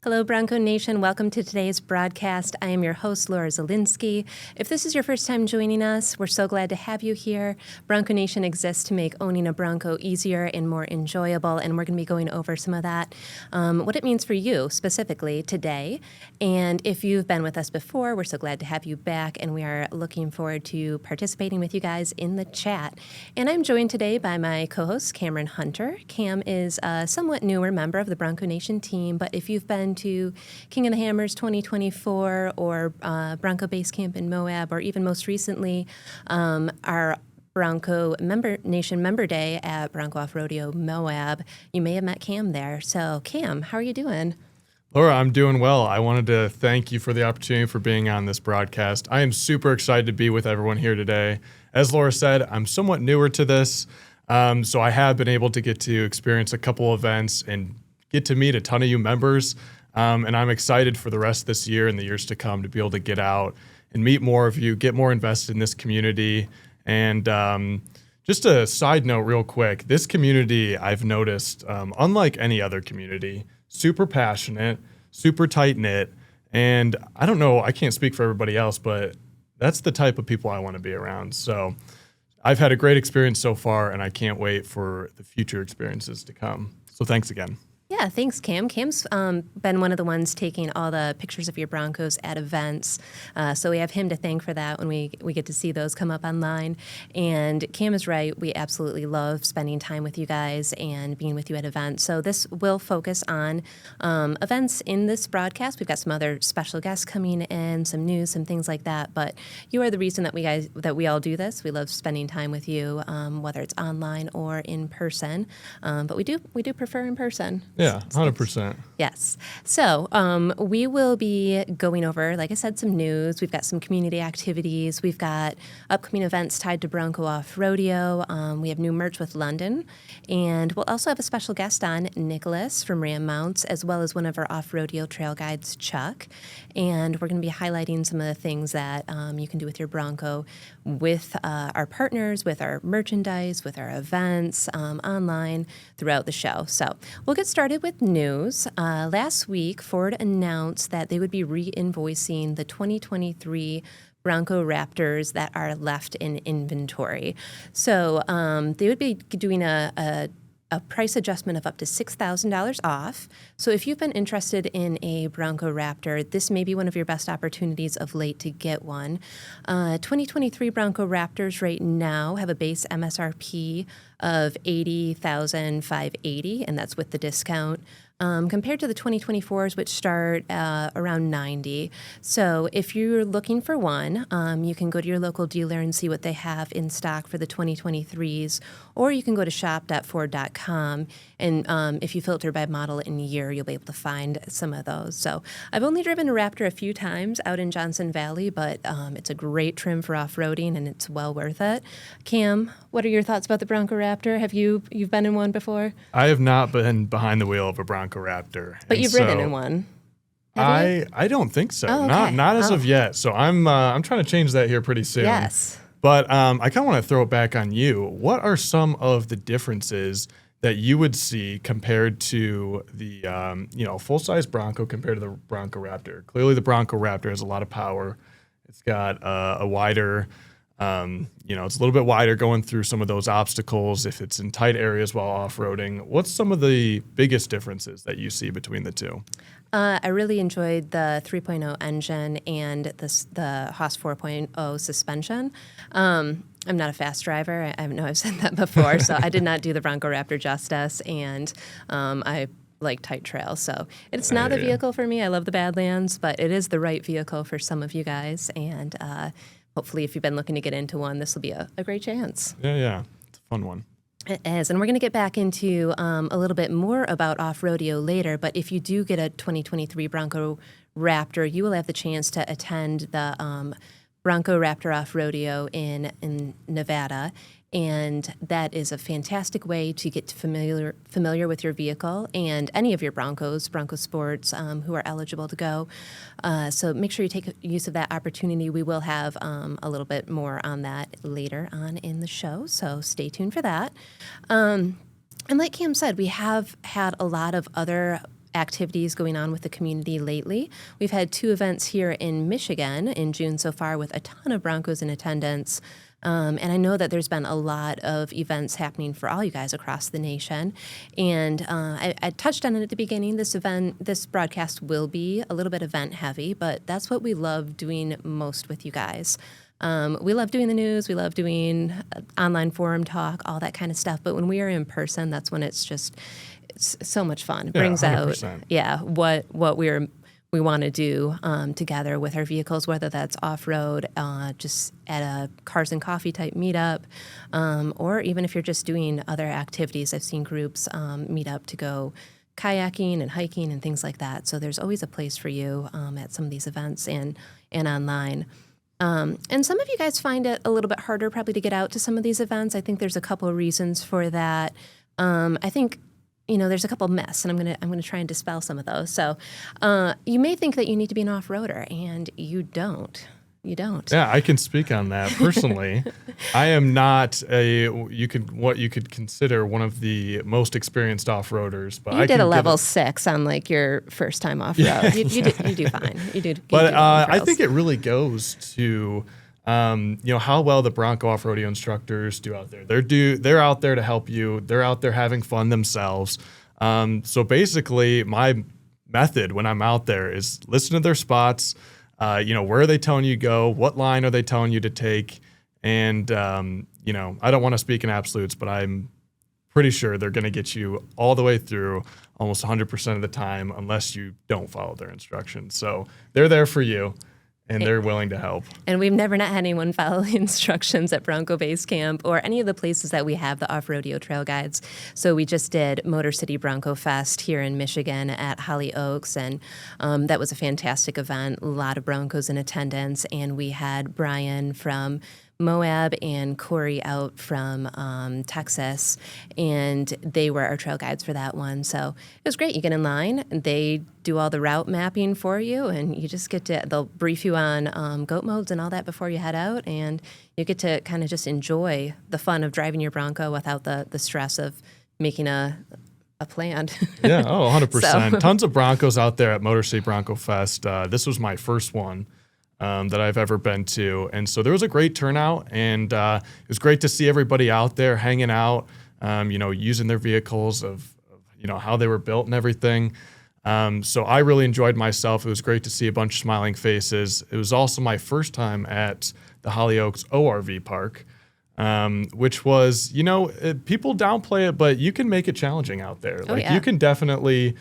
Hello, Bronco Nation. Welcome to today's broadcast. I am your host, Laura Zielinski. If this is your first time joining us, we're so glad to have you here. Bronco Nation exists to make owning a Bronco easier and more enjoyable, and we're going to be going over some of that, what it means for you specifically today. And if you've been with us before, we're so glad to have you back, and we are looking forward to participating with you guys in the chat. And I'm joined today by my co-host, Cameron Hunter. Cam is a somewhat newer member of the Bronco Nation team, but if you've been to King of the Hammers 2024 or Bronco Base Camp in Moab, or even most recently our Bronco Nation Member Day at Bronco Off-Rodeo Moab, you may have met Cam there. So Cam, how are you doing? Laura, I'm doing well. I wanted to thank you for the opportunity for being on this broadcast. I am super excited to be with everyone here today. As Laura said, I'm somewhat newer to this, so I have been able to get to experience a couple events and get to meet a ton of you members. And I'm excited for the rest of this year and the years to come to be able to get out and meet more of you, get more invested in this community. And just a side note real quick, this community I've noticed, unlike any other community, super passionate, super tight-knit. And I don't know, I can't speak for everybody else, but that's the type of people I want to be around. So I've had a great experience so far, and I can't wait for the future experiences to come. So thanks again. Yeah, thanks, Cam. Cam's been one of the ones taking all the pictures of your Broncos at events, so we have him to thank for that when we get to see those come up online. And Cam is right. We absolutely love spending time with you guys and being with you at events. So this will focus on events in this broadcast. We've got some other special guests coming in, some news, some things like that. But you are the reason that we all do this. We love spending time with you, whether it's online or in person. But we do prefer in person. Yeah, 100%. Yes. So we will be going over, like I said, some news. We've got some community activities. We've got upcoming events tied to Bronco Off-Rodeo. We have new merch with London. And we'll also have a special guest on, Nicholas from Ram Mounts, as well as one of our Off-Rodeo trail guides, Chuck. And we're going to be highlighting some of the things that you can do with your Bronco with our partners, with our merchandise, with our events online throughout the show. So we'll get started with news. Last week, Ford announced that they would be re-invoicing the 2023 Bronco Raptors that are left in inventory. So they would be doing a price adjustment of up to $6,000 off. So if you've been interested in a Bronco Raptor, this may be one of your best opportunities of late to get one. 2023 Bronco Raptors right now have a base MSRP of $80,580, and that's with the discount, compared to the 2024s, which start around $90,000. So if you're looking for one, you can go to your local dealer and see what they have in stock for the 2023s, or you can go to shop.ford.com, and if you filter by model and year, you'll be able to find some of those. So I've only driven a Raptor a few times out in Johnson Valley, but it's a great trim for off-roading, and it's well worth it. Cam, what are your thoughts about the Bronco Raptor? You've been in one before? I have not been behind the wheel of a Bronco Raptor. But you've ridden in one. I don't think so. Oh, okay. Not as of yet. So I'm trying to change that here pretty soon. Yes. But I kind of want to throw it back on you. What are some of the differences that you would see compared to the full-size Bronco compared to the Bronco Raptor? Clearly, the Bronco Raptor has a lot of power. It's got a wider, it's a little bit wider going through some of those obstacles if it's in tight areas while off-roading. What's some of the biggest differences that you see between the two? I really enjoyed the 3.0 engine and the Haas 4.0 suspension. I'm not a fast driver. I know I've said that before, so I did not do the Bronco Raptor justice, and I like tight trails. So it's not a vehicle for me. I love the Badlands, but it is the right vehicle for some of you guys, and hopefully if you've been looking to get into one, this will be a great chance. Yeah. It's a fun one. It is, and we're going to get back into a little bit more about Off-Rodeo later, but if you do get a 2023 Bronco Raptor, you will have the chance to attend the Bronco Raptor Off-Rodeo in Nevada, and that is a fantastic way to get familiar with your vehicle and any of your Broncos, Bronco Sports, who are eligible to go. So make sure you take use of that opportunity. We will have a little bit more on that later on in the show, so stay tuned for that. And like Cam said, we have had a lot of other activities going on with the community lately. We've had 2 events here in Michigan in June so far with a ton of Broncos in attendance. And I know that there's been a lot of events happening for all you guys across the nation. And I touched on it at the beginning. This broadcast will be a little bit event heavy, but that's what we love doing most with you guys. We love doing the news. We love doing online forum talk, all that kind of stuff. But when we are in person, that's when it's so much fun. It brings 100%. out what we want to do together with our vehicles, whether that's off-road, just at a cars and coffee type meetup, or even if you're just doing other activities. I've seen groups meet up to go kayaking and hiking and things like that. So there's always a place for you at some of these events and online. And some of you guys find it a little bit harder probably to get out to some of these events. I think there's a couple of reasons for that. I think, there's a couple of myths, and I'm gonna try and dispel some of those. So you may think that you need to be an off-roader, and you don't. You don't. Yeah, I can speak on that personally. I am not what you could consider one of the most experienced off-roaders. But you did a level 6 on like your first time off-road. Yeah, you do fine. You do. But I think it really goes to how well the Bronco Off-Rodeo instructors do out there. They're out there to help you. They're out there having fun themselves. So basically, my method when I'm out there is listen to their spots. Where are they telling you to go? What line are they telling you to take? And, I don't want to speak in absolutes, but I'm pretty sure they're going to get you all the way through almost 100% of the time unless you don't follow their instructions. So they're there for you, and they're willing to help. And we've never had anyone follow the instructions at Bronco Base Camp or any of the places that we have the off-rodeo trail guides. So we just did Motor City Bronco Fest here in Michigan at Holly Oaks, and that was a fantastic event. A lot of Broncos in attendance, and we had Brian from Moab and Corey out from Texas, and they were our trail guides for that one. So it was great. You get in line, and they do all the route mapping for you, and you just they'll brief you on goat modes and all that before you head out, and you get to kind of just enjoy the fun of driving your Bronco without the stress of making a plan. Yeah, 100%. So. Tons of Broncos out there at Motor City Bronco Fest. This was my first one that I've ever been to. And so there was a great turnout, and it was great to see everybody out there hanging out, using their vehicles of how they were built and everything. So I really enjoyed myself. It was great to see a bunch of smiling faces. It was also my first time at the Holly Oaks ORV Park, which was, people downplay it, but you can make it challenging out there. You can definitely,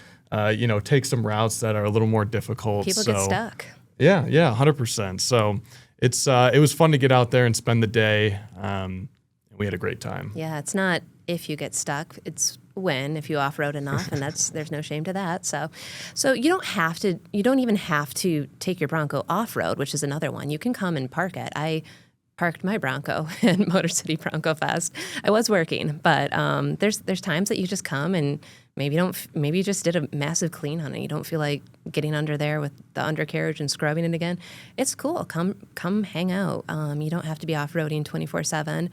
take some routes that are a little more difficult. People get stuck. Yeah, 100%. So it was fun to get out there and spend the day. We had a great time. Yeah, it's not if you get stuck, it's when, if you off-road enough, and there's no shame to that. So you don't even have to take your Bronco off-road, which is another one. You can come and park it. I parked my Bronco at Motor City Bronco Fest. I was working, but there's times that you just come and maybe you just did a massive clean on it. You don't feel like getting under there with the undercarriage and scrubbing it again. It's cool. Come hang out. You don't have to be off-roading 24/7.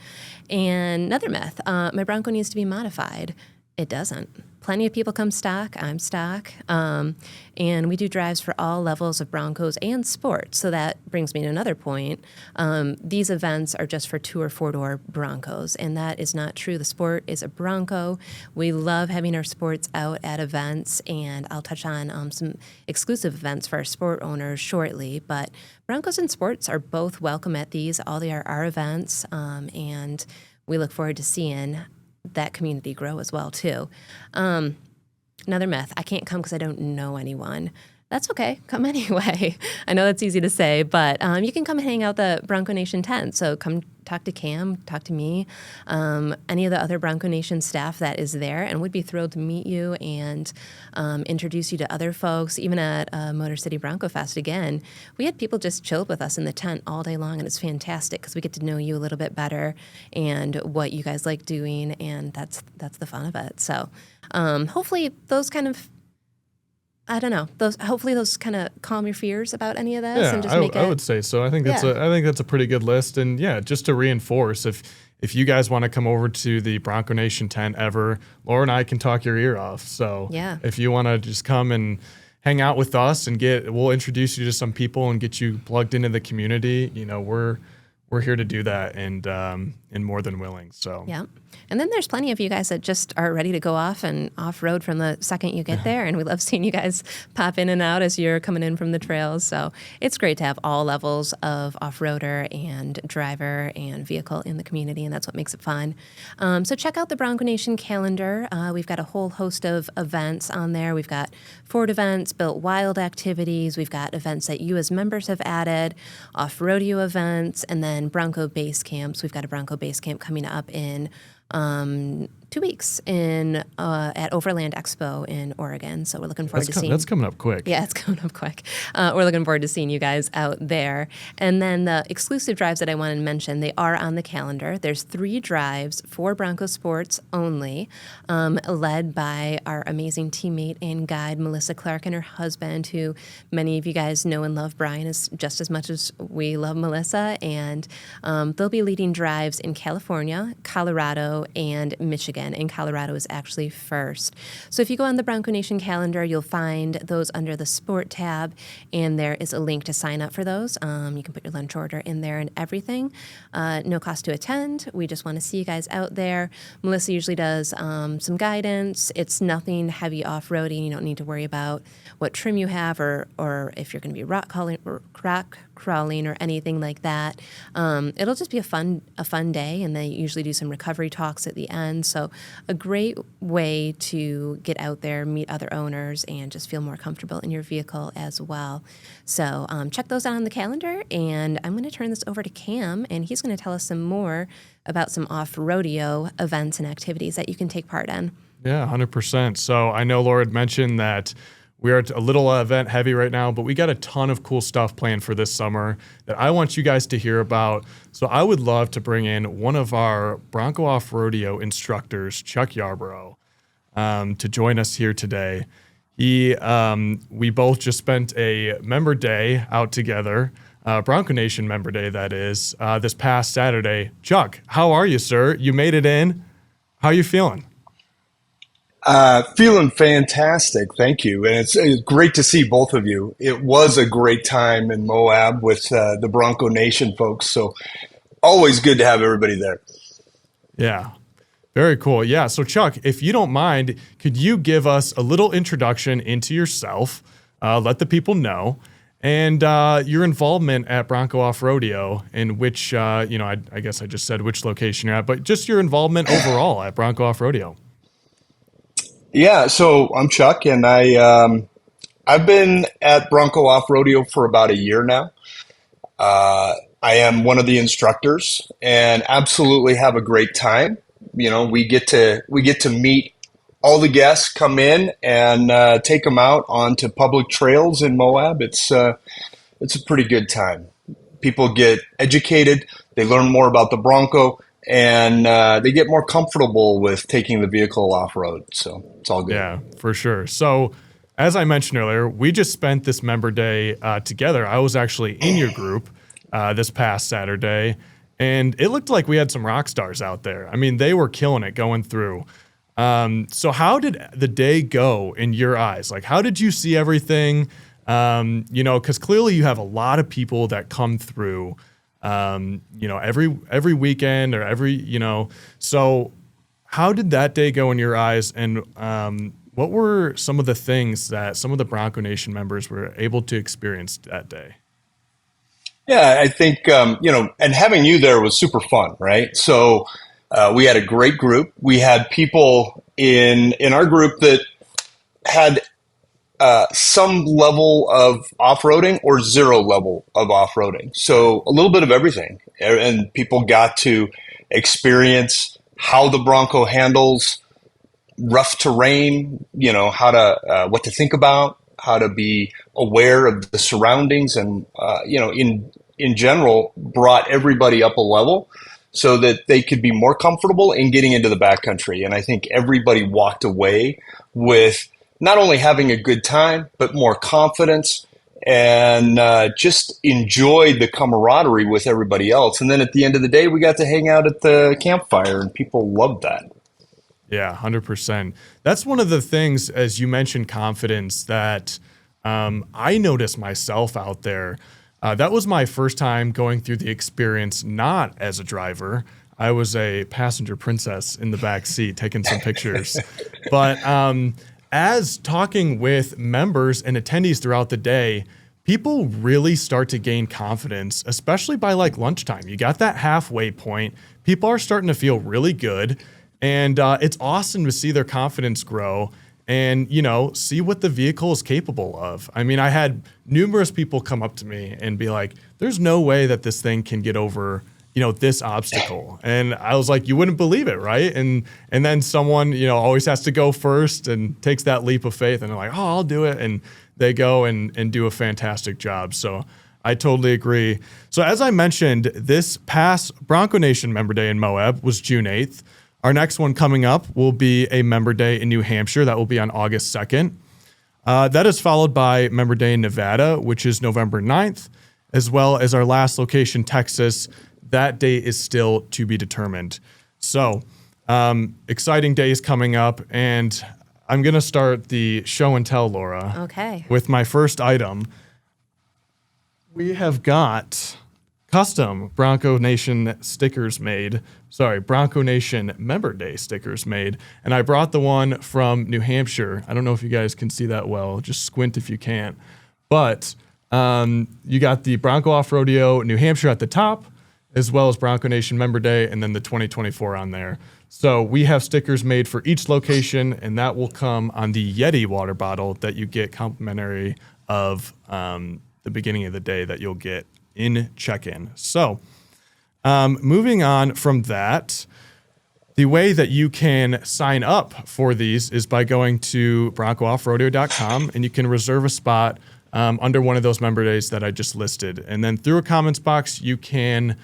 And another myth, my Bronco needs to be modified. It doesn't. Plenty of people come stock. I'm stock. And we do drives for all levels of Broncos and sports. So that brings me to another point. These events are just for 2 or 4-door Broncos, and that is not true. The sport is a Bronco. We love having our sports out at events, and I'll touch on some exclusive events for our sport owners shortly. But Broncos and sports are both welcome at these. All they are our events, and we look forward to seeing that community grow as well, too. Another myth, I can't come because I don't know anyone. That's okay. Come anyway. I know that's easy to say, but you can come hang out the Bronco Nation tent. So come talk to Cam, talk to me, any of the other Bronco Nation staff that is there, and would be thrilled to meet you and introduce you to other folks. Even at Motor City Bronco Fest, again, we had people just chilled with us in the tent all day long, and it's fantastic because we get to know you a little bit better and what you guys like doing, and that's the fun of it. So hopefully those kind of I don't know. Hopefully those kind of calm your fears about any of this Yeah, and just make it. I would say so. I think that's a pretty good list. And yeah, just to reinforce, if you guys want to come over to the Bronco Nation tent ever, Laura and I can talk your ear off. So Yeah. if you want to just come and hang out with us and we'll introduce you to some people and get you plugged into the community. You know, we're here to do that and more than willing. So Yeah. And then there's plenty of you guys that just are ready to go off and off-road from the second you get there. And we love seeing you guys pop in and out as you're coming in from the trails. So it's great to have all levels of off-roader and driver and vehicle in the community, and that's what makes it fun. So check out the Bronco Nation calendar. We've got a whole host of events on there. We've got Ford events, Built Wild activities. We've got events that you as members have added, Off-Rodeo events, and then Bronco base camps. We've got a Bronco base camp coming up in 2 weeks at Overland Expo in Oregon. So we're looking forward to seeing. That's coming up quick. Yeah, it's coming up quick. We're looking forward to seeing you guys out there. And then the exclusive drives that I wanted to mention, they are on the calendar. There's 3 drives for Bronco Sports only, led by our amazing teammate and guide, Melissa Clark, and her husband, who many of you guys know and love Brian just as much as we love Melissa. And they'll be leading drives in California, Colorado, and Michigan. And Colorado is actually first. So if you go on the Bronco Nation calendar, you'll find those under the Sport tab, and there is a link to sign up for those. You can put your lunch order in there and everything. No cost to attend. We just want to see you guys out there. Melissa usually does some guidance. It's nothing heavy off-roading. You don't need to worry about what trim you have or if you're going to be rock crawling or anything like that. It'll just be a fun day, and they usually do some recovery talks at the end. So a great way to get out there, meet other owners, and just feel more comfortable in your vehicle as well. So check those out on the calendar, and I'm going to turn this over to Cam, and he's going to tell us some more about some off-rodeo events and activities that you can take part in. Yeah, 100%. So I know Laura had mentioned that we are a little event heavy right now, but we got a ton of cool stuff planned for this summer that I want you guys to hear about. So I would love to bring in one of our Bronco Off-Rodeo instructors, Chuck Yarborough, to join us here today. We both just spent a member day out together, Bronco Nation member day, that is, this past Saturday. Chuck, how are you, sir? You made it in. How are you feeling? Feeling fantastic. Thank you. And it's great to see both of you. It was a great time in Moab with the Bronco Nation folks. So always good to have everybody there. Yeah. Very cool. Yeah. So Chuck, if you don't mind, could you give us a little introduction into yourself? Let the people know. And your involvement at Bronco Off-Rodeo, in which, I guess I just said which location you're at, but just your involvement overall at Bronco Off-Rodeo. Yeah, so I'm Chuck, and I've been at Bronco Off-Rodeo for about a year now. I am one of the instructors, and absolutely have a great time. You know, we get to meet all the guests, come in and take them out onto public trails in Moab. It's a pretty good time. People get educated, they learn more about the Bronco, and they get more comfortable with taking the vehicle off-road. So it's all good. Yeah, for sure. So as I mentioned earlier, we just spent this member day together. I was actually in your group this past Saturday, and it looked like we had some rock stars out there. I mean, they were killing it going through. So how did the day go in your eyes? Like, how did you see everything? Because clearly you have a lot of people that come through every weekend or so how did that day go in your eyes? And what were some of the things that some of the Bronco Nation members were able to experience that day? Yeah, I think, and having you there was super fun, right? So we had a great group. We had people in our group that had some level of off-roading or zero level of off-roading. So a little bit of everything. And people got to experience how the Bronco handles rough terrain, what to think about, how to be aware of the surroundings, and, in general, brought everybody up a level so that they could be more comfortable in getting into the backcountry. And I think everybody walked away with not only having a good time, but more confidence and just enjoyed the camaraderie with everybody else. And then at the end of the day, we got to hang out at the campfire, and people loved that. Yeah, 100%. That's one of the things, as you mentioned, confidence, that I noticed myself out there. That was my first time going through the experience, not as a driver. I was a passenger princess in the back seat taking some pictures. But as talking with members and attendees throughout the day, people really start to gain confidence, especially by like lunchtime. You got that halfway point. People are starting to feel really good. And it's awesome to see their confidence grow and, you know, see what the vehicle is capable of. I mean, I had numerous people come up to me and be like, there's no way that this thing can get over, you know, this obstacle. And I was like, you wouldn't believe it, right? And then someone, you know, always has to go first and takes that leap of faith and they're like, oh, I'll do it. And they go and do a fantastic job. So I totally agree. So as I mentioned, this past Bronco Nation Member Day in Moab was June 8th. Our next one coming up will be a Member Day in New Hampshire. That will be on August 2nd. That is followed by Member Day in Nevada, which is November 9th, as well as our last location, Texas. That date is still to be determined. So exciting days coming up, and I'm going to start the show and tell, Laura. Okay. With my first item. We have got custom Bronco Nation stickers made. Sorry, Bronco Nation Member Day stickers made. And I brought the one from New Hampshire. I don't know if you guys can see that well. Just squint if you can't. But you got the Bronco Off-Rodeo New Hampshire at the top, as well as Bronco Nation Member Day, and then the 2024 on there. So we have stickers made for each location, and that will come on the Yeti water bottle that you get complimentary of the beginning of the day that you'll get in check-in. So moving on from that, the way that you can sign up for these is by going to broncooffrodeo.com, and you can reserve a spot under one of those member days that I just listed. And then through a comments box, you can,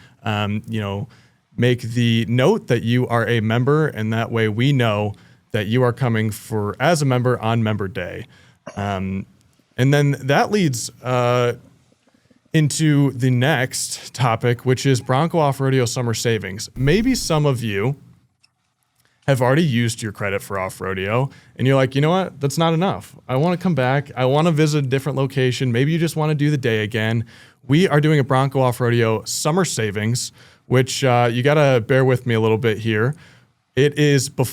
make the note that you are a member, and that way we know that you are coming as a member on Member Day. And then that leads into the next topic, which is Bronco Off-Rodeo Summer Savings. Maybe some of you have already used your credit for Off-Rodeo, and you're like, you know what? That's not enough. I want to come back. I want to visit a different location. Maybe you just want to do the day again. We are doing a Bronco Off-Rodeo Summer Savings, which you got to bear with me a little bit here. It is the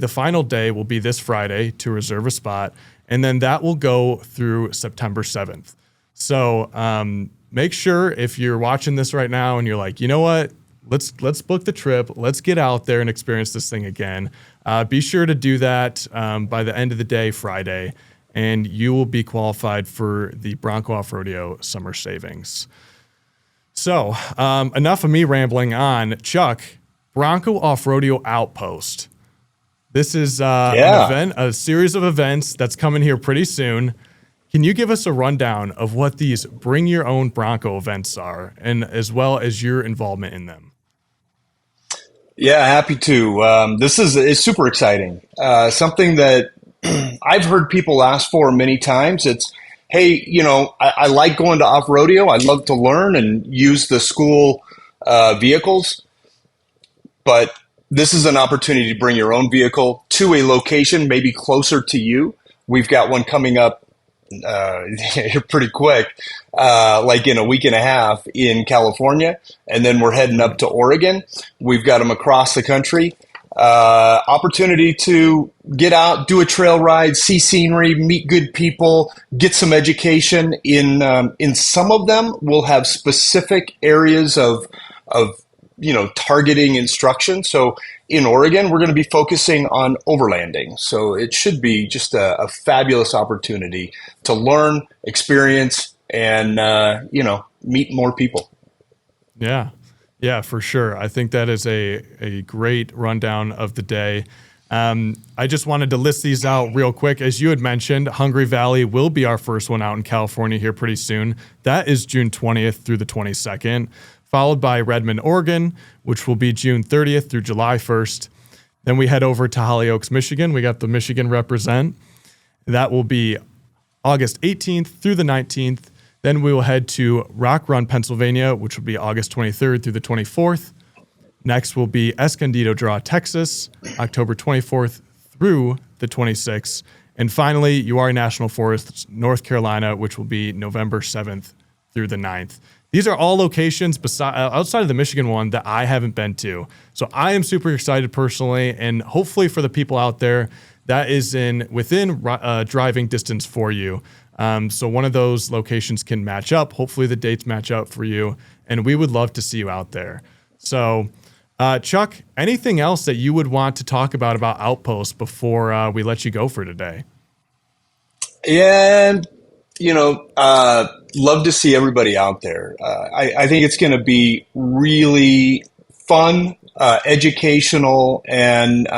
final day will be this Friday to reserve a spot, and then that will go through September 7th. So make sure if you're watching this right now and you're like, you know what, let's book the trip, let's get out there and experience this thing again. Be sure to do that by the end of the day, Friday, and you will be qualified for the Bronco Off-Rodeo Summer Savings. So enough of me rambling on. Chuck, Bronco Off-Rodeo Outpost. This is an event, a series of events that's coming here pretty soon. Can you give us a rundown of what these Bring-Your-Own-Bronco events are, and as well as your involvement in them? Yeah, happy to. This is super exciting. Something that I've heard people ask for many times. It's, hey, I like going to off-rodeo. I'd love to learn and use the school vehicles, but this is an opportunity to bring your own vehicle to a location maybe closer to you. We've got one coming up pretty quick, like in a week and a half in California, and then we're heading up to Oregon. We've got them across the country. Opportunity to get out, do a trail ride, see scenery, meet good people, get some education. In some of them, we'll have specific areas of targeting instruction. So in Oregon, we're going to be focusing on overlanding. So it should be just a fabulous opportunity to learn, experience, and meet more people. Yeah, for sure. I think that is a great rundown of the day. I just wanted to list these out real quick. As you had mentioned, Hungry Valley will be our first one out in California here pretty soon. That is June 20th through the 22nd, followed by Redmond, Oregon, which will be June 30th through July 1st. Then we head over to Hollyoaks, Michigan. We got the Michigan represent. That will be August 18th through the 19th. Then we will head to Rock Run, Pennsylvania, which will be August 23rd through the 24th. Next will be Escondido Draw, Texas, October 24th through the 26th. And finally, Uwharrie National Forest, North Carolina, which will be November 7th through the 9th. These are all locations outside of the Michigan one that I haven't been to. So I am super excited personally, and hopefully for the people out there, that is within driving distance for you. So one of those locations can match up. Hopefully the dates match up for you, and we would love to see you out there. So, Chuck, anything else that you would want to talk about Outpost before we let you go for today? And, love to see everybody out there. I think it's going to be really fun, educational, and,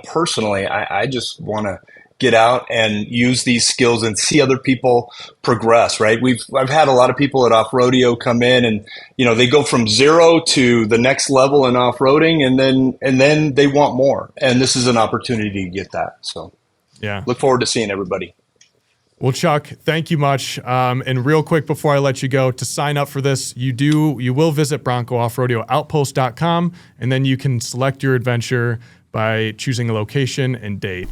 personally, I just want to get out and use these skills and see other people progress, right? I've had a lot of people at Off-Rodeo come in and, they go from zero to the next level in off-roading and then they want more. And this is an opportunity to get that. So yeah, look forward to seeing everybody. Well, Chuck, thank you much. And real quick before I let you go, to sign up for this, you will visit BroncoOffRodeoOutpost.com, and then you can select your adventure by choosing a location and date.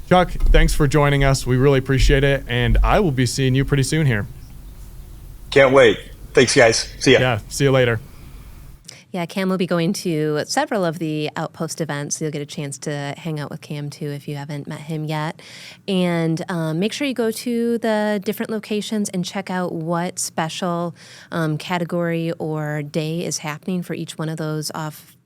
Chuck, thanks for joining us. We really appreciate it, and I will be seeing you pretty soon here. Can't wait. Thanks, guys. See ya. Yeah, see you later. Yeah, Cam will be going to several of the Outpost events. So you'll get a chance to hang out with Cam, too, if you haven't met him yet. And make sure you go to the different locations and check out what special category or day is happening for each one of those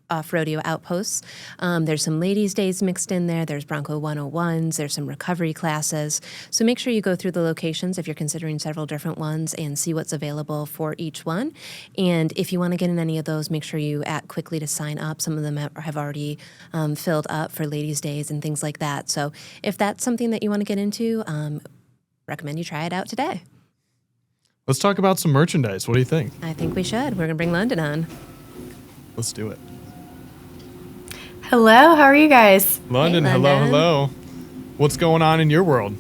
off-rodeo outposts. There's some ladies' days mixed in there. There's Bronco 101s. There's some recovery classes. So make sure you go through the locations if you're considering several different ones and see what's available for each one. And if you want to get in any of those, make sure you act quickly to sign up. Some of them have already filled up for ladies' days and things like that. So if that's something that you want to get into, recommend you try it out today. Let's talk about some merchandise. What do you think? I think we should. We're going to bring London on. Let's do it. Hello, how are you guys? London, Hey, hello, London. hello. What's going on in your world?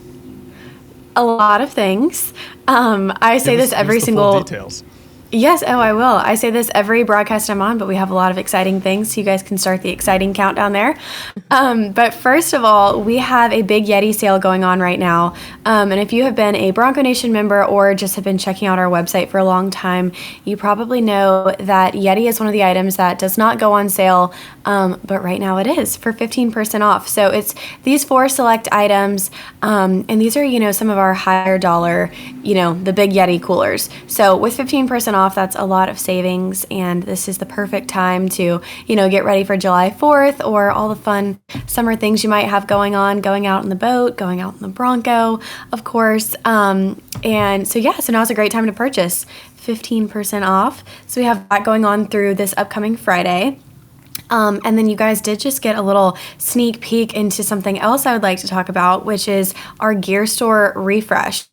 A lot of things. I say this every give us the single full details. Yes, oh, I will. I say this every broadcast I'm on, but we have a lot of exciting things, so you guys can start the exciting countdown there. But first of all, we have a big Yeti sale going on right now. And if you have been a Bronco Nation member or just have been checking out our website for a long time, you probably know that Yeti is one of the items that does not go on sale, but right now it is for 15% off. So it's these 4 select items, and these are, some of our higher dollar, the big Yeti coolers. So with 15% off, that's a lot of savings, and this is the perfect time to, get ready for July 4th or all the fun summer things you might have going on, going out on the boat, going out in the Bronco, of course. And so now's a great time to purchase 15% off. So we have that going on through this upcoming Friday. And then you guys did just get a little sneak peek into something else I would like to talk about, which is our gear store refresh.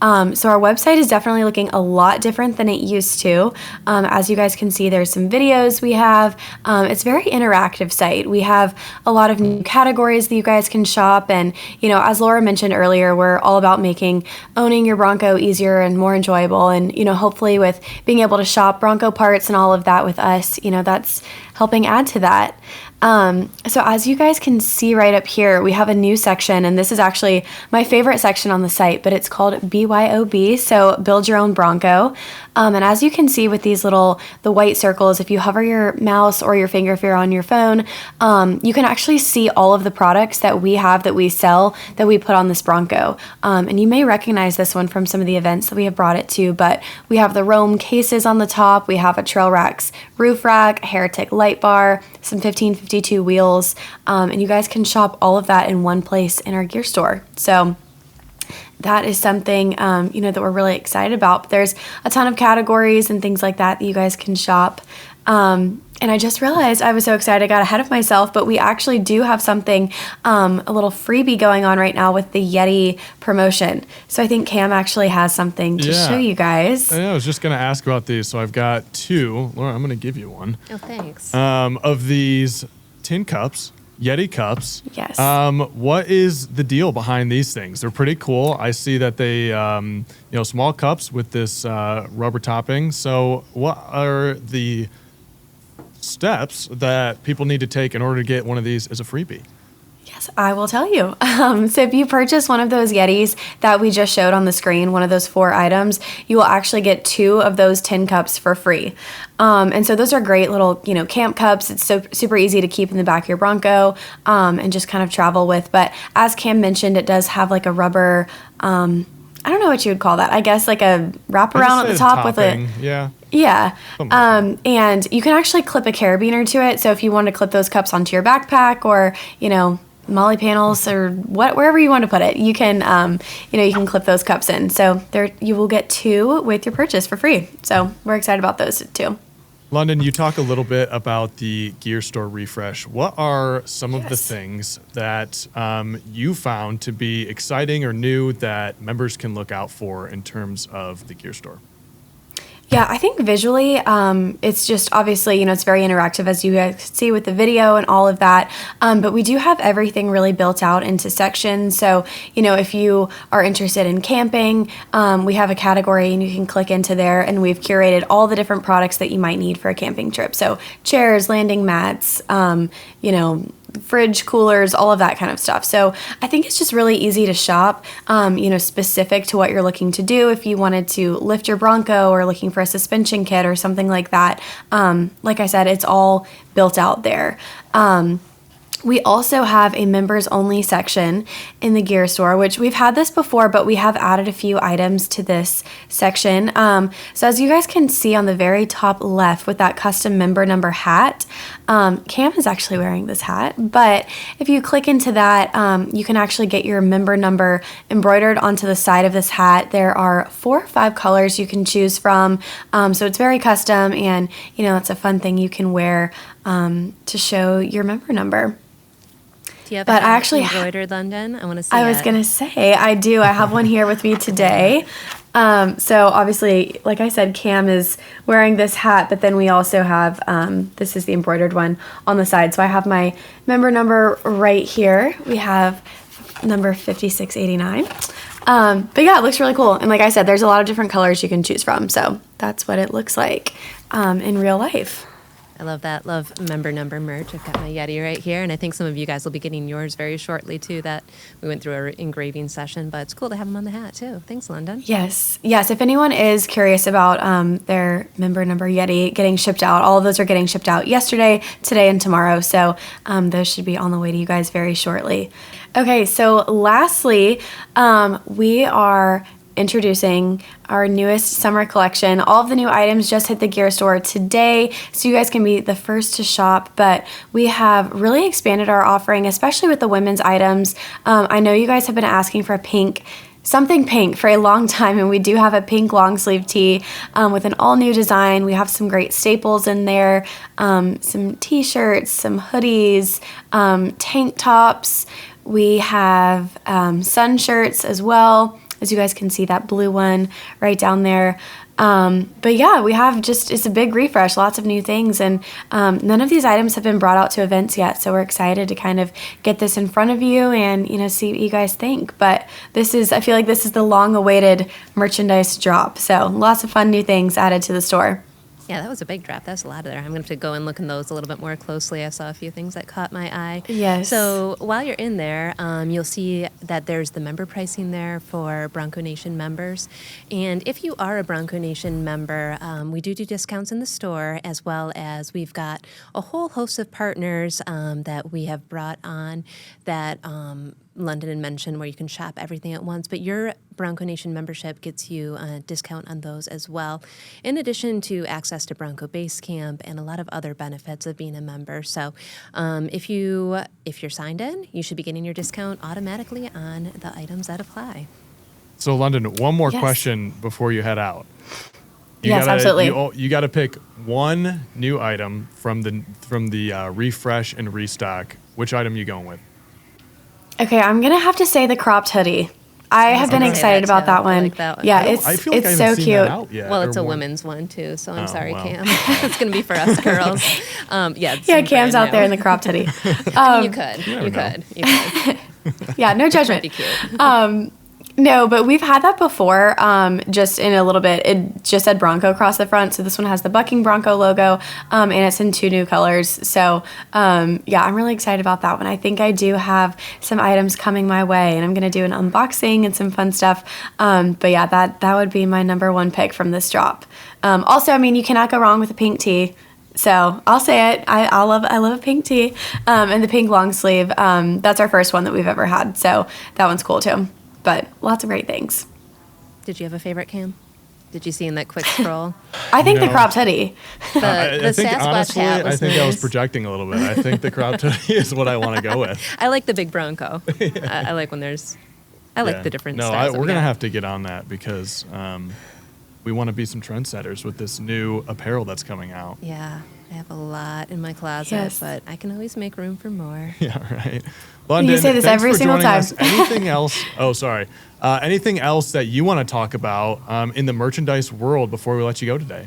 So our website is definitely looking a lot different than it used to. As you guys can see, there's some videos we have. It's a very interactive site. We have a lot of new categories that you guys can shop. And, as Laura mentioned earlier, we're all about making owning your Bronco easier and more enjoyable. And, hopefully with being able to shop Bronco parts and all of that with us, that's helping add to that. So as you guys can see right up here, we have a new section, and this is actually my favorite section on the site, but it's called BYOB, so Build Your Own Bronco. And as you can see with these the white circles, if you hover your mouse or your finger if you're on your phone, you can actually see all of the products that we have, that we sell, that we put on this Bronco. And you may recognize this one from some of the events that we have brought it to, but we have the Roam cases on the top, we have a Trail Rax roof rack, a Heretic light bar, some 1552 wheels, and you guys can shop all of that in one place in our gear store. So that is something, that we're really excited about. But there's a ton of categories and things like that you guys can shop. And I just realized I was so excited I got ahead of myself, but we actually do have something, a little freebie going on right now with the Yeti promotion. So I think Cam actually has something to show you guys. I was just going to ask about these. So I've got 2. Laura, I'm going to give you one. Oh, thanks. Of these tin cups, Yeti cups. Yes. What is the deal behind these things? They're pretty cool. I see that they, small cups with this rubber topping. So what are the steps that people need to take in order to get one of these as a freebie? Yes, I will tell you. So if you purchase one of those Yetis that we just showed on the screen, one of those 4 items, you will actually get 2 of those tin cups for free. And so those are great little, camp cups. It's so super easy to keep in the back of your Bronco and just kind of travel with. But as Cam mentioned, it does have like a rubber, I don't know what you would call that. I guess like a wraparound at the top with a... Yeah. Yeah. And you can actually clip a carabiner to it. So if you want to clip those cups onto your backpack or, molly panels or wherever you want to put it, you can, you can clip those cups in. So there, you will get 2 with your purchase for free. So we're excited about those too. London, you talk a little bit about the gear store refresh. What are some of the things that you found to be exciting or new that members can look out for in terms of the gear store? Yeah, I think visually, it's just obviously, it's very interactive as you guys see with the video and all of that. But we do have everything really built out into sections. So, if you are interested in camping, we have a category and you can click into there and we've curated all the different products that you might need for a camping trip. So chairs, landing mats, fridge coolers, all of that kind of stuff. So I think it's just really easy to shop, specific to what you're looking to do. If you wanted to lift your Bronco or looking for a suspension kit or something like that, like I said, it's all built out there. We also have a members only section in the gear store, which we've had this before, but we have added a few items to this section. So as you guys can see on the very top left with that custom member number hat, Cam is actually wearing this hat, but if you click into that, you can actually get your member number embroidered onto the side of this hat. There are 4 or 5 colors you can choose from. So it's very custom and, it's a fun thing you can wear to show your member number. Do you have but a I actually embroidered London? I want to see I was going to say, I do. I have one here with me today. So obviously, like I said, Cam is wearing this hat, but then we also have, this is the embroidered one on the side. So I have my member number right here. We have number 5689. But yeah, it looks really cool. And like I said, there's a lot of different colors you can choose from. So that's what it looks like in real life. I love that. Love member number merch. I've got my Yeti right here, and I think some of you guys will be getting yours very shortly too. That we went through our engraving session, but it's cool to have them on the hat too. Thanks, London. Yes. If anyone is curious about their member number Yeti getting shipped out, all of those are getting shipped out yesterday, today, and tomorrow. So those should be on the way to you guys very shortly. Okay. So lastly, we are introducing our newest summer collection. All of the new items just hit the gear store today, so you guys can be the first to shop, but we have really expanded our offering, especially with the women's items. I know you guys have been asking for something pink for a long time, and we do have a pink long sleeve tee with an all new design. We have some great staples in there, some t-shirts, some hoodies, tank tops. We have sun shirts as well. As you guys can see, that blue one right down there. But yeah, we have it's a big refresh, lots of new things. And none of these items have been brought out to events yet. So we're excited to kind of get this in front of you and, see what you guys think. But I feel like this is the long awaited merchandise drop. So lots of fun new things added to the store. Yeah, that was a big drop. That's a lot of there. I'm going to have to go and look in those a little bit more closely. I saw a few things that caught my eye. Yes. So while you're in there, you'll see that there's the member pricing there for Bronco Nation members. And if you are a Bronco Nation member, we do discounts in the store, as well as we've got a whole host of partners that we have brought on that London had mentioned, where you can shop everything at once. But your Bronco Nation membership gets you a discount on those as well, in addition to access to Bronco Base Camp and a lot of other benefits of being a member. So if you're signed in, you should be getting your discount automatically on the items that apply. So London, one more question before you head out. Absolutely. You got to pick one new item from the refresh and restock. Which item are you going with? Okay, I'm going to have to say the cropped hoodie. I have been Okay. excited about that I one. like that one. Yeah, I feel like I it's haven't so seen that cute. out yet, Well, it's or a more. women's one too, so I'm sorry, well. Cam. It's going to be for us girls. Yeah, Yeah, Cam's out there in the crop hoodie. You could. Yeah, no judgment. Be cute. No, but we've had that before, just in a little bit. It just said Bronco across the front. So this one has the bucking Bronco logo, and it's in 2 new colors. So, yeah, I'm really excited about that one. I think I do have some items coming my way, and I'm going to do an unboxing and some fun stuff. But yeah, that would be my number 1 pick from this drop. Also, I mean, you cannot go wrong with a pink tee. So I'll say it. I love a pink tee, and the pink long sleeve. That's our first one that we've ever had. So that one's cool too. But lots of great things. Did you have a favorite, Cam? Did you see in that quick scroll? I think the No. cropped hoodie. The I think Sasquatch honestly, hat was I think I was nice. projecting a little bit. I think the crop hoodie is what I want to go with. I like the big Bronco. I like when there's. I like Yeah. the different No, styles. we're gonna have to get on that because we want to be some trendsetters with this new apparel that's coming out. Yeah, I have a lot in my closet, Yes. but I can always make room for more. Yeah, right. London, say this thanks every for single joining time. us. Anything else? Oh, sorry. Anything else that you want to talk about in the merchandise world before we let you go today?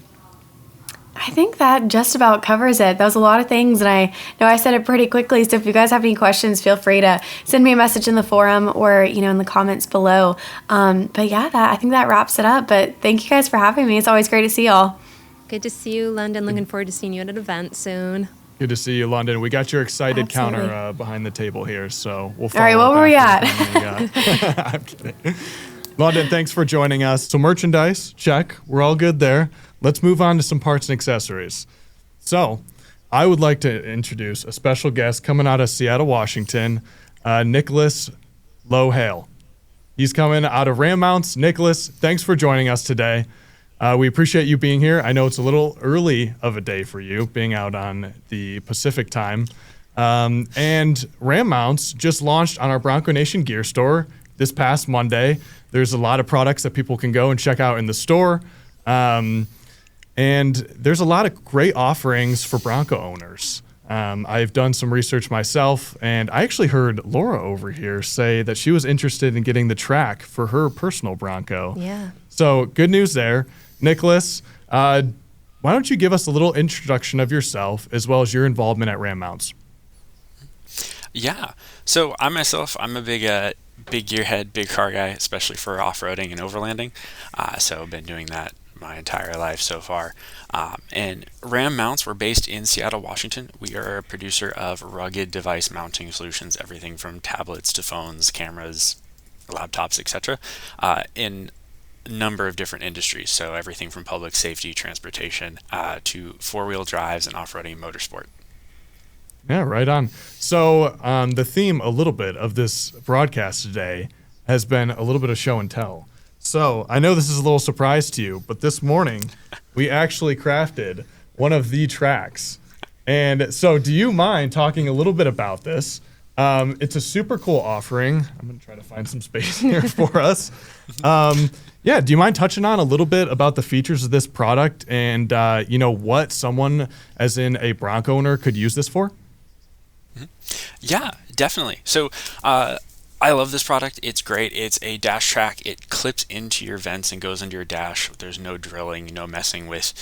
I think that just about covers it. That was a lot of things, and I know I said it pretty quickly. So if you guys have any questions, feel free to send me a message in the forum or in the comments below. But yeah, I think that wraps it up. But thank you guys for having me. It's always great to see y'all. Good to see you, London. Looking forward to seeing you at an event soon. Good to see you, London. We got your excited Absolutely. counter behind the table here, so we'll All right, follow what up were we after at? the time we got. I'm kidding. London, thanks for joining us. So merchandise, check. We're all good there. Let's move on to some parts and accessories. So I would like to introduce a special guest coming out of Seattle, Washington, Nicholas Lohale. He's coming out of Ram Mounts. Nicholas, thanks for joining us today. We appreciate you being here. I know it's a little early of a day for you, being out on the Pacific time. And Ram Mounts just launched on our Bronco Nation gear store this past Monday. There's a lot of products that people can go and check out in the store. And there's a lot of great offerings for Bronco owners. I've done some research myself, and I actually heard Laura over here say that she was interested in getting the track for her personal Bronco. Yeah. So good news there. Nicholas, why don't you give us a little introduction of yourself as well as your involvement at Ram Mounts? Yeah. So I'm a big gearhead, big car guy, especially for off-roading and overlanding. So I've been doing that my entire life so far. And Ram Mounts, we're based in Seattle, Washington. We are a producer of rugged device mounting solutions, everything from tablets to phones, cameras, laptops, etc. In a number of different industries. So everything from public safety, transportation, to four-wheel drives and off-roading motorsport. Yeah, right on. So the theme a little bit of this broadcast today has been a little bit of show and tell. So I know this is a little surprise to you, but this morning we actually crafted one of the tracks. And so do you mind talking a little bit about this? It's a super cool offering. I'm going to try to find some space here for us. Yeah, do you mind touching on a little bit about the features of this product and, what someone, as in a Bronco owner, could use this for? Yeah, definitely. So I love this product. It's great. It's a dash track. It clips into your vents and goes into your dash. There's no drilling, no messing with,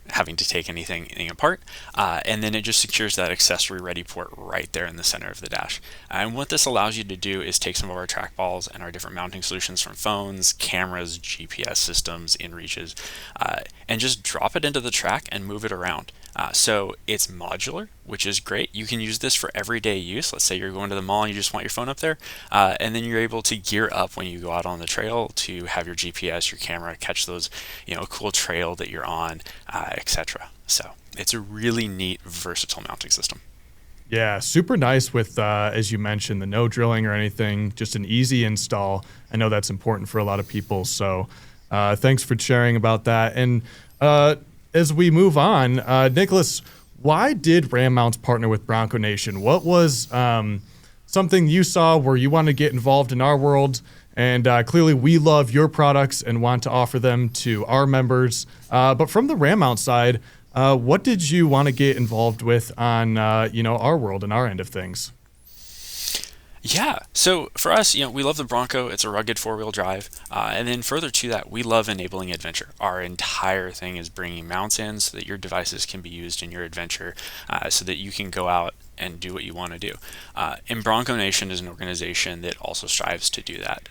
having to take anything apart. And then it just secures that accessory ready port right there in the center of the dash. And what this allows you to do is take some of our track balls and our different mounting solutions from phones, cameras, GPS systems, inReaches, and just drop it into the track and move it around. So it's modular, which is great. You can use this for everyday use. Let's say you're going to the mall and you just want your phone up there, and then you're able to gear up when you go out on the trail to have your GPS, your camera, catch those, cool trail that you're on, etc. So it's a really neat, versatile mounting system. Yeah, super nice with, as you mentioned, the no drilling or anything, just an easy install. I know that's important for a lot of people. So thanks for sharing about that. And as we move on, Nicholas, why did Ram Mounts partner with Bronco Nation? What was something you saw where you want to get involved in our world? And clearly we love your products and want to offer them to our members. But from the Ram Mount side, what did you want to get involved with on our world and our end of things? Yeah. So for us, we love the Bronco. It's a rugged four-wheel drive. And then further to that, we love enabling adventure. Our entire thing is bringing mounts in so that your devices can be used in your adventure, so that you can go out and do what you want to do. And Bronconation is an organization that also strives to do that.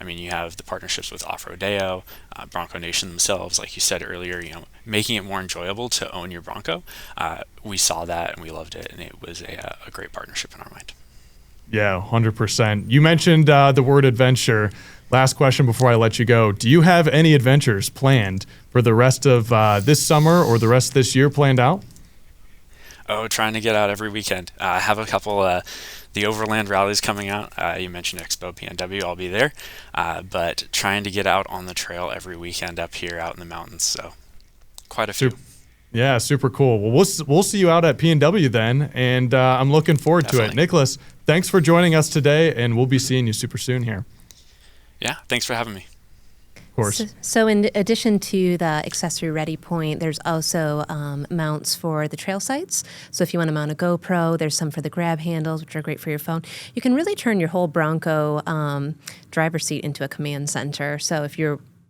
You have the partnerships with Off-Rodeo, Bronconation themselves, like you said earlier, making it more enjoyable to own your Bronco. We saw that and we loved it, and it was a great partnership in our mind. Yeah, 100%. You mentioned the word adventure. Last question before I let you go. Do you have any adventures planned for the rest of this summer or the rest of this year planned out? Oh, trying to get out every weekend. I have a couple, the Overland rallies coming out. You mentioned Expo PNW, I'll be there. But trying to get out on the trail every weekend up here out in the mountains. So quite a few. Yeah, super cool. Well, we'll see you out at PNW then, and I'm looking forward to it. Nicholas, thanks for joining us today, and we'll be seeing you super soon here. Yeah, thanks for having me. Of course. So in addition to the accessory ready point, there's also mounts for the trail sites. So if you want to mount a GoPro, there's some for the grab handles, which are great for your phone. You can really turn your whole Bronco driver's seat into a command center. So if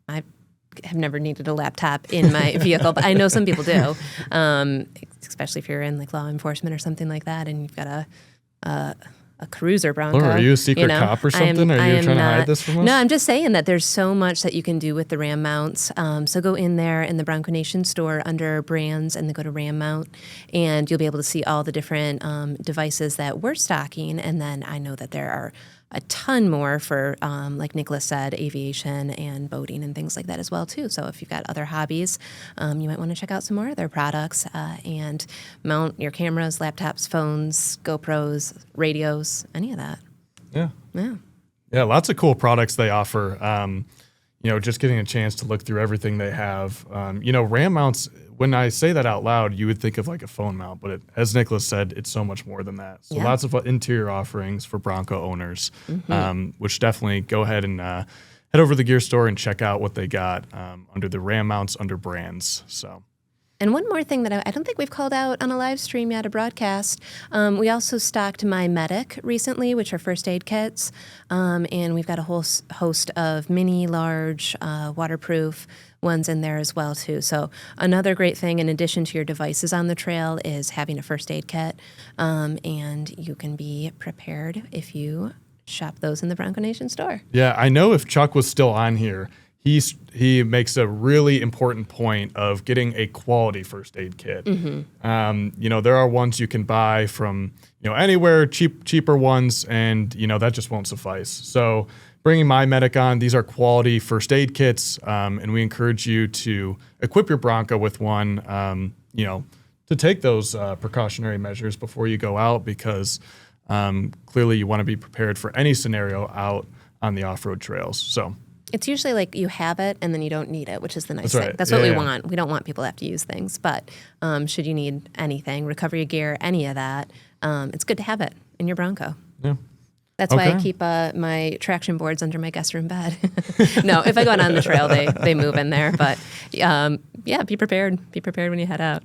I have never needed a laptop in my vehicle, but I know some people do, especially if you're in like law enforcement or something like that, and you've got a cruiser Bronco. Are you a secret cop or something? Are you trying to hide this from us? No, I'm just saying that there's so much that you can do with the Ram mounts. So go in there in the Bronconation store under brands and then go to Ram mount, and you'll be able to see all the different devices that we're stocking. And then I know that there are a ton more for, like Nicholas said, aviation and boating and things like that as well too. So if you've got other hobbies, you might want to check out some more of their products and mount your cameras, laptops, phones, GoPros, radios, any of that. Yeah, lots of cool products they offer. Just getting a chance to look through everything they have. Ram mounts, when I say that out loud, you would think of like a phone mount, but as Nicholas said, it's so much more than that. So lots of interior offerings for Bronco owners, which definitely go ahead and head over to the gear store and check out what they got under the Ram mounts under brands. So. And one more thing that I don't think we've called out on a live stream yet, a broadcast. We also stocked My Medic recently, which are first aid kits. And we've got a whole host of mini, large, waterproof ones in there as well, too. So another great thing, in addition to your devices on the trail, is having a first aid kit. And you can be prepared if you shop those in the Bronconation store. Yeah, I know if Chuck was still on here, he makes a really important point of getting a quality first aid kit. There are ones you can buy from anywhere, cheaper ones, and that just won't suffice. So bringing My Medic on, these are quality first aid kits, and we encourage you to equip your Bronco with one. To take those precautionary measures before you go out, because clearly you want to be prepared for any scenario out on the off-road trails. So. It's usually like you have it and then you don't need it, which is the nice That's thing. right. That's what we want. We don't want people to have to use things. But should you need anything, recovery gear, any of that, it's good to have it in your Bronco. Yeah. That's why I keep my traction boards under my guest room bed. No, if I go out on the trail, they move in there. But be prepared. Be prepared when you head out.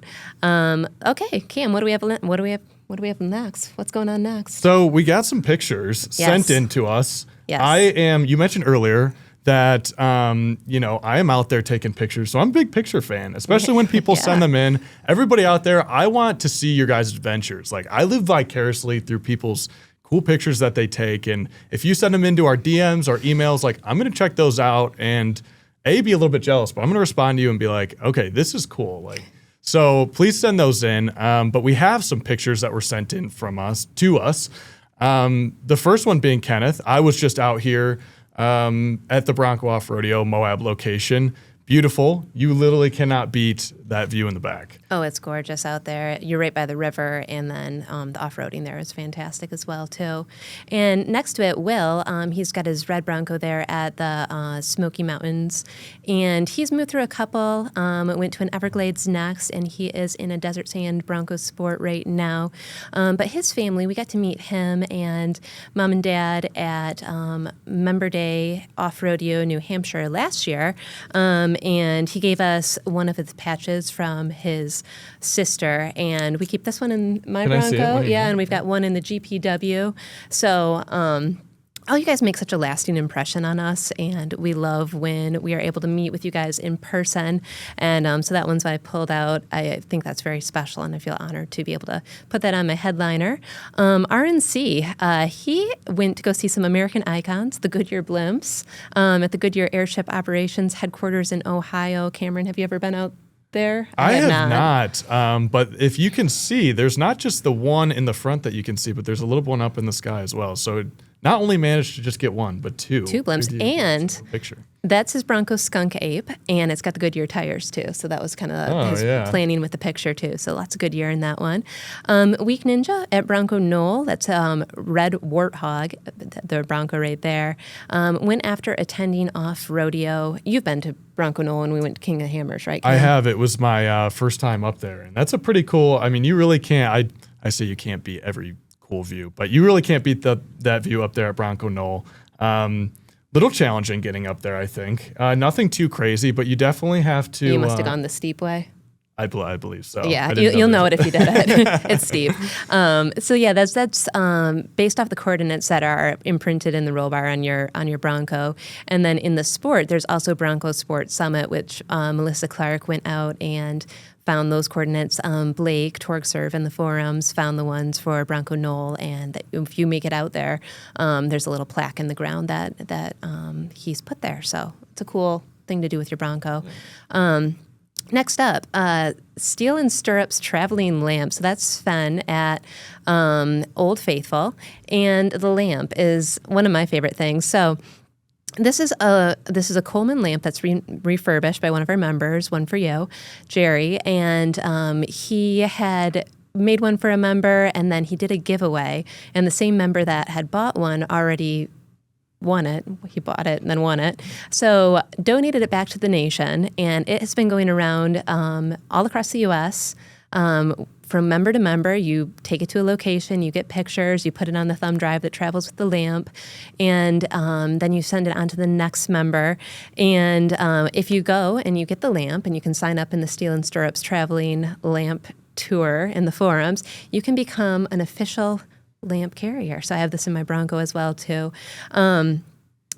Okay, Cam, what do we have next? What's going on next? So we got some pictures sent in to us. Yes. You mentioned earlier that, I am out there taking pictures. So I'm a big picture fan, especially when people send them in. Everybody out there, I want to see your guys' adventures. Like, I live vicariously through people's cool pictures that they take. And if you send them into our DMs or emails, like, I'm going to check those out and be a little bit jealous, but I'm going to respond to you and be like, okay, this is cool. Like, so please send those in. But we have some pictures that were sent in from us to us. The first one being Kenneth. I was just out here at the Bronco Off-Rodeo Moab location. Beautiful. You literally cannot beat that view in the back. Oh, it's gorgeous out there. You're right by the river, and then the off-roading there is fantastic as well, too. And next to it, Will, he's got his red Bronco there at the Smoky Mountains, and he's moved through a couple. Went to an Everglades next, and he is in a Desert Sand Bronco Sport right now. But his family, we got to meet him and Mom and Dad at Member Day Off-Rodeo, New Hampshire last year. And he gave us one of his patches from his sister, and we keep this one in my Can I see it? Bronco. What do you Yeah, mean? and we've got one in the GPW. So, you guys make such a lasting impression on us, and we love when we are able to meet with you guys in person. And so that one's what I pulled out. I think that's very special, and I feel honored to be able to put that on my headliner. RNC, he went to go see some American icons, the Goodyear blimps, at the Goodyear Airship Operations headquarters in Ohio. Cameron, have you ever been out there? I have not. But if you can see, there's not just the one in the front that you can see, but there's a little one up in the sky as well. So it not only managed to just get one, but two. Two blimps. And picture. That's his Bronco Skunk Ape, and it's got the Goodyear tires too. So that was kind of his planning with the picture too. So lots of Goodyear in that one. Weak Ninja at Bronco Knoll. That's Red Warthog, the Bronco right there. Went after attending Off-Rodeo. You've been to Bronco Knoll, and we went to King of Hammers, right, Ken? I have. It was my first time up there, and that's a pretty cool. I mean, you really can't. I say you can't beat every cool view, but you really can't beat that view up there at Bronco Knoll. Little challenging getting up there, I think. Nothing too crazy, but you definitely have to. You must have gone the steep way. I believe so. Yeah, you'll know it if you did it. It's steep. So yeah, that's based off the coordinates that are imprinted in the roll bar on your Bronco. And then in the sport, there's also Bronco Sport Summit, which Melissa Clark went out and found those coordinates. Blake Torgserv in the forums found the ones for Bronco Knoll, and if you make it out there, there's a little plaque in the ground that he's put there. So it's a cool thing to do with your Bronco. Next up, Steel and Stirrups Traveling Lamp. So that's Sven at Old Faithful, and the lamp is one of my favorite things. So this is a Coleman lamp that's refurbished by one of our members, one for you, Jerry, and he had made one for a member, and then he did a giveaway, and the same member that had bought one already won it. He bought it and then won it. So donated it back to the nation, and it has been going around all across the U.S. From member to member. You take it to a location, you get pictures, you put it on the thumb drive that travels with the lamp, and then you send it on to the next member. And if you go and you get the lamp, and you can sign up in the Steel and Stirrups Traveling Lamp Tour in the forums, you can become an official lamp carrier. So I have this in my Bronco as well too.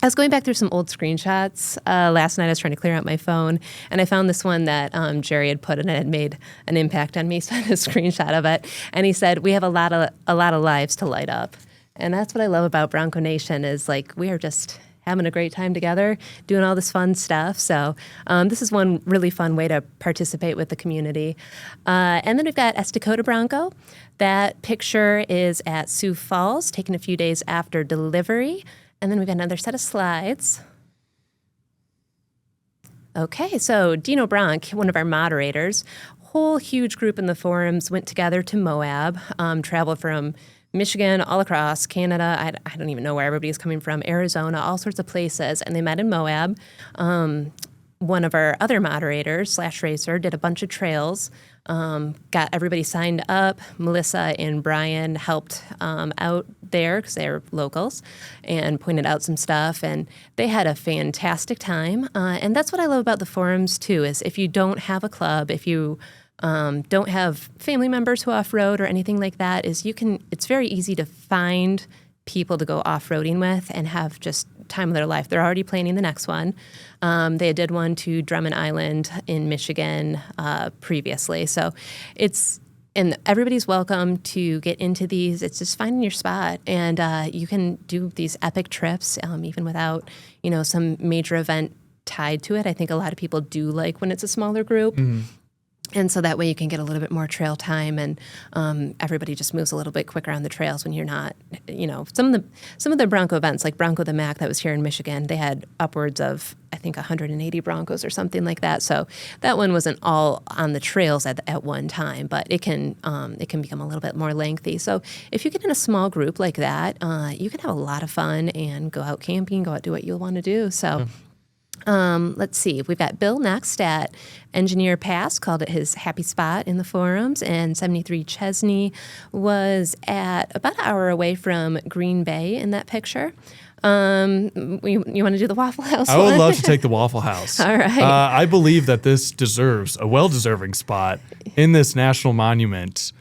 I was going back through some old screenshots last night. I was trying to clear out my phone, and I found this one that Jerry had put, and it had made an impact on me. So I had a screenshot of it, and he said, "We have a lot of lives to light up," and that's what I love about Bronco Nation is like we are just having a great time together, doing all this fun stuff. So this is one really fun way to participate with the community. And then we've got Estakota Bronco. That picture is at Sioux Falls, taken a few days after delivery. And then we've got another set of slides. Okay, so Dino Bronk, one of our moderators, whole huge group in the forums went together to Moab, traveled from Michigan, all across Canada. I don't even know where everybody's coming from, Arizona, all sorts of places. And they met in Moab. One of our other moderators, /racer, did a bunch of trails, got everybody signed up. Melissa and Brian helped out there because they're locals and pointed out some stuff. And they had a fantastic time. And that's what I love about the forums, too, is if you don't have a club, if you don't have family members who off-road or anything like that, it's very easy to find people to go off-roading with and have just time of their life. They're already planning the next one. They did one to Drummond Island in Michigan previously. So and everybody's welcome to get into these. It's just finding your spot. And you can do these epic trips even without, some major event tied to it. I think a lot of people do like when it's a smaller group. Mm-hmm. And so that way you can get a little bit more trail time, and everybody just moves a little bit quicker on the trails when you're not, some of the Bronco events, like Bronco the Mac that was here in Michigan, they had upwards of, I think, 180 Broncos or something like that. So that one wasn't all on the trails at one time, but it can become a little bit more lengthy. So if you get in a small group like that, you can have a lot of fun and go out camping, go out do what you'll want to do. So. Let's see. We've got Bill next at Engineer Pass, called it his happy spot in the forums, and 73 Chesney was at about an hour away from Green Bay in that picture. You want to do the Waffle House I would one? love to take the Waffle House. All right. I believe that this deserves a well-deserving spot in this national monument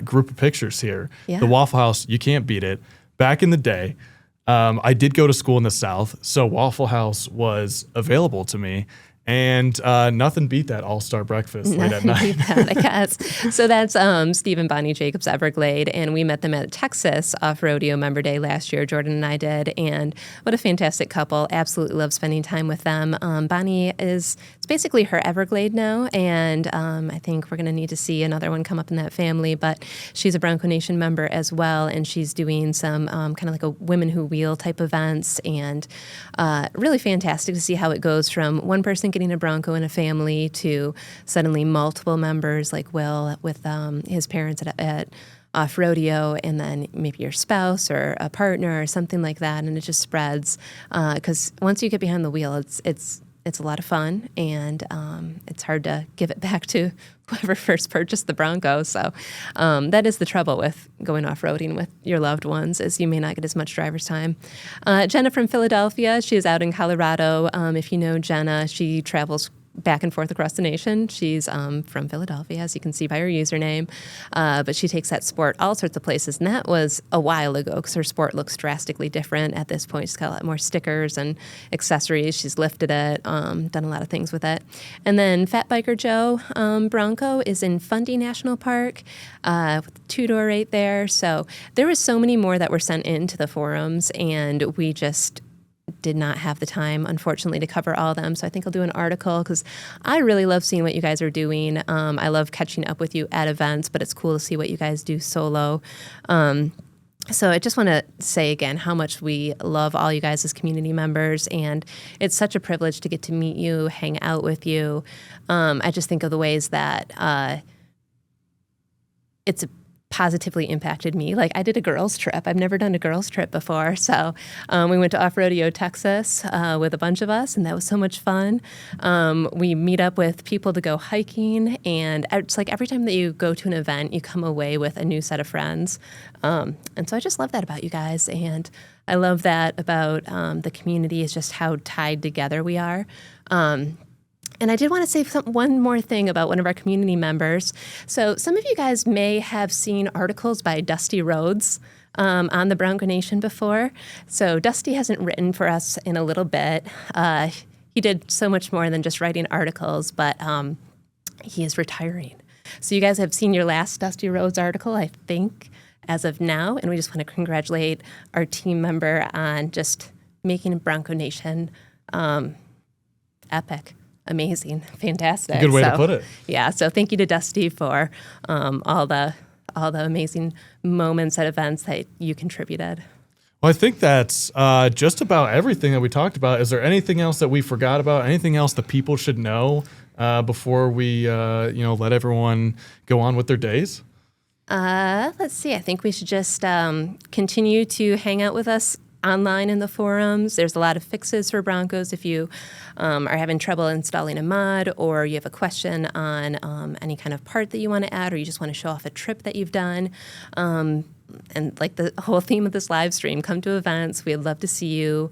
group of pictures here. Yeah. The Waffle House, you can't beat it. Back in the day, I did go to school in the South, so Waffle House was available to me. And nothing beat that all-star breakfast late at night. That, I guess. So that's Steve and Bonnie Jacobs Everglade, and we met them at Texas Off-Rodeo Member Day last year. Jordan and I did, and what a fantastic couple. Absolutely love spending time with them. Bonnie it's basically her Everglade now, and I think we're going to need to see another one come up in that family, but she's a Bronco Nation member as well, and she's doing some kind of like a Women Who Wheel type events, and really fantastic to see how it goes from one person getting a Bronco in a family to suddenly multiple members like Will with his parents at Off-Rodeo, and then maybe your spouse or a partner or something like that, and it just spreads because once you get behind the wheel, it's a lot of fun, and it's hard to give it back to whoever first purchased the Bronco. So that is the trouble with going off-roading with your loved ones, is you may not get as much driver's time. Jenna from Philadelphia, she is out in Colorado. If you know Jenna, she travels back and forth across the nation. She's from Philadelphia, as you can see by her username, but she takes that sport all sorts of places, and that was a while ago because her sport looks drastically different at this point. She's got a lot more stickers and accessories. She's lifted it, done a lot of things with it. And then Fat Biker Joe Bronco is in Fundy National Park with two-door right there. So there was so many more that were sent into the forums, and we just did not have the time, unfortunately, to cover all of them. So I think I'll do an article because I really love seeing what you guys are doing. I love catching up with you at events, but it's cool to see what you guys do solo. So I just want to say again how much we love all you guys as community members, and it's such a privilege to get to meet you, hang out with you. I just think of the ways that it's positively impacted me. Like, I did a girls trip. I've never done a girls trip before. So we went to Off-Rodeo, Texas with a bunch of us, and that was so much fun. We meet up with people to go hiking, and it's like every time that you go to an event, you come away with a new set of friends. And so I just love that about you guys, and I love that about the community, is just how tied together we are. And I did want to say one more thing about one of our community members. So some of you guys may have seen articles by Dusty Rhodes on the Bronco Nation before. So Dusty hasn't written for us in a little bit. He did so much more than just writing articles, but he is retiring. So you guys have seen your last Dusty Rhodes article, I think, as of now. And we just want to congratulate our team member on just making Bronco Nation epic. Amazing, fantastic. Good way to put it. Yeah, so thank you to Dusty for all the amazing moments at events that you contributed. Well, I think that's just about everything that we talked about. Is there anything else that we forgot about? Anything else that people should know before we let everyone go on with their days? Let's see. I think we should just continue to hang out with us online in the forums. There's a lot of fixes for Broncos if you are having trouble installing a mod, or you have a question on any kind of part that you want to add, or you just want to show off a trip that you've done. And like the whole theme of this live stream, come to events. We'd love to see you.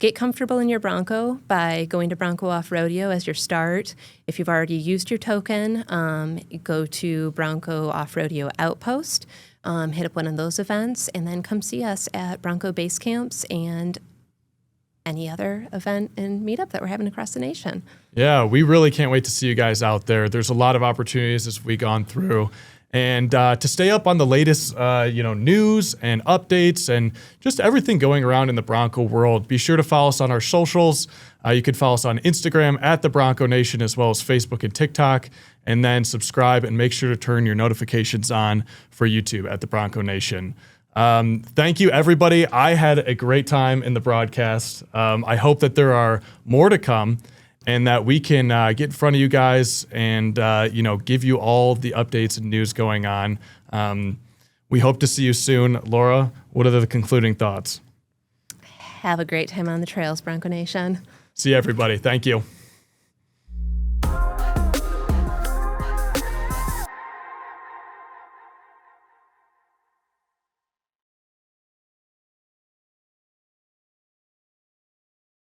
Get comfortable in your Bronco by going to Bronco Off-Rodeo as your start. If you've already used your token, go to Bronco Off-Rodeo Outpost. Hit up one of those events, and then come see us at Bronco Base Camps and any other event and meetup that we're having across the nation. Yeah, we really can't wait to see you guys out there. There's a lot of opportunities as we've gone through. And to stay up on the latest, news and updates and just everything going around in the Bronco world, be sure to follow us on our socials. You can follow us on Instagram at the Bronco Nation, as well as Facebook and TikTok, and then subscribe and make sure to turn your notifications on for YouTube at the Bronco Nation. Thank you, everybody. I had a great time in the broadcast. I hope that there are more to come, and that we can get in front of you guys and, give you all the updates and news going on. We hope to see you soon. Laura, what are the concluding thoughts? Have a great time on the trails, Bronco Nation. See everybody. Thank you.